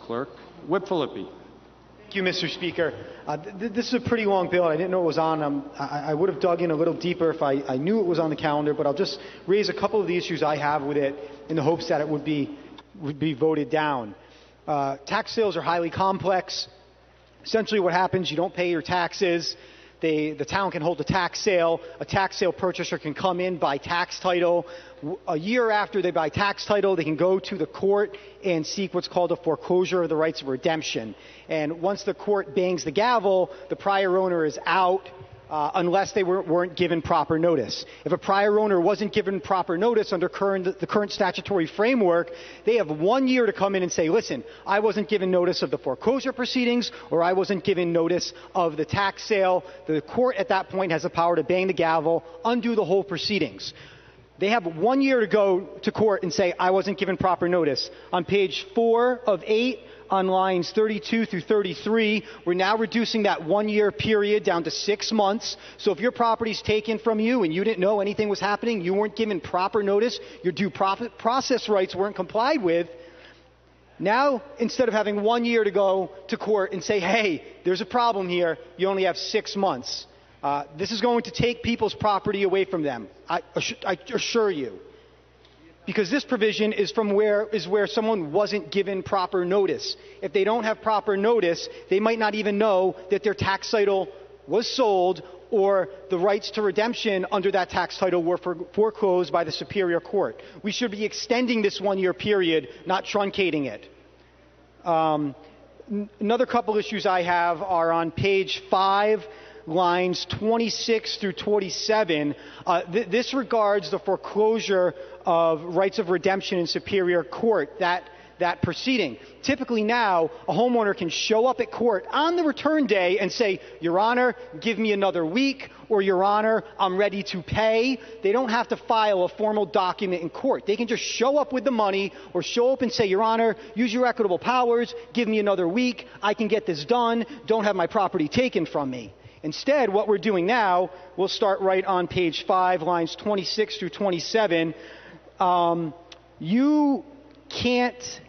Clerk. Whip Filippi. Thank you, Mr. Speaker. This is a pretty long bill. I didn't know it was on. I would have dug in a little deeper if I knew it was on the calendar, but I'll just raise a couple of the issues I have with it in the hopes that it would be voted down. Tax sales are highly complex. Essentially what happens, you don't pay your taxes. The town can hold a tax sale. A tax sale purchaser can come in, buy tax title. A year after they buy tax title, they can go to the court and seek what's called a foreclosure of the rights of redemption. And once the court bangs the gavel, the prior owner is out unless they weren't given proper notice. If a prior owner wasn't given proper notice under the current statutory framework, they have 1 year to come in and say, listen, I wasn't given notice of the foreclosure proceedings, or I wasn't given notice of the tax sale. The court at that point has the power to bang the gavel, undo the whole proceedings. They have 1 year to go to court and say, I wasn't given proper notice. On page 4 of 8, on lines 32 through 33, we're now reducing that 1 year period down to 6 months. So if your property's taken from you and you didn't know anything was happening, you weren't given proper notice, your due process rights weren't complied with, now instead of having 1 year to go to court and say, hey, there's a problem here, you only have 6 months. This is going to take people's property away from them, I assure you. Because this provision is where someone wasn't given proper notice. If they don't have proper notice, they might not even know that their tax title was sold or the rights to redemption under that tax title were foreclosed by the Superior Court. We should be extending this 1 year period, not truncating it. Another couple issues I have are on page 5, lines 26 through 27. This regards the foreclosure of rights of redemption in Superior Court, that proceeding. Typically now, a homeowner can show up at court on the return day and say, Your Honor, give me another week, or Your Honor, I'm ready to pay. They don't have to file a formal document in court. They can just show up with the money or show up and say, Your Honor, use your equitable powers, give me another week, I can get this done, don't have my property taken from me. Instead, what we're doing now, we'll start right on page 5, lines 26 through 27. You can't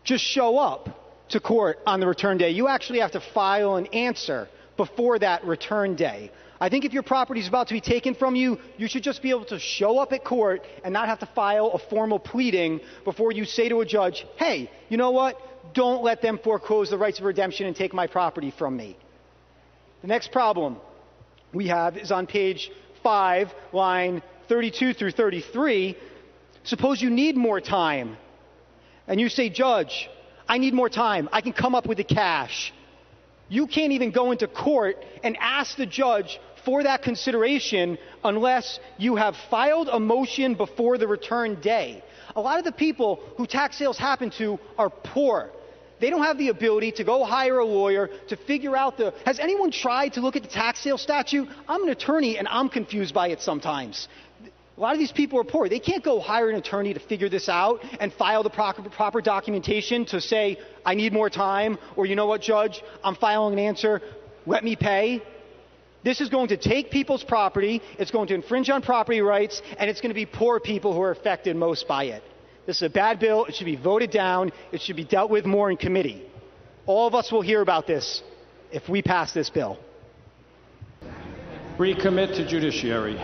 just show up to court on the return day. You actually have to file an answer before that return day. I think if your property is about to be taken from you, you should just be able to show up at court and not have to file a formal pleading before you say to a judge, hey, you know what? Don't let them foreclose the rights of redemption and take my property from me. The next problem we have is on page 5, line 32 through 33. Suppose you need more time, and you say, Judge, I need more time. I can come up with the cash. You can't even go into court and ask the judge for that consideration unless you have filed a motion before the return day. A lot of the people who tax sales happen to are poor. They don't have the ability to go hire a lawyer to figure out has anyone tried to look at the tax sale statute? I'm an attorney and I'm confused by it sometimes. A lot of these people are poor. They can't go hire an attorney to figure this out and file the proper documentation to say, I need more time, or you know what, Judge, I'm filing an answer, let me pay. This is going to take people's property, it's going to infringe on property rights, and it's going to be poor people who are affected most by it. This is a bad bill. It should be voted down. It should be dealt with more in committee. All of us will hear about this if we pass this bill. Recommit to judiciary.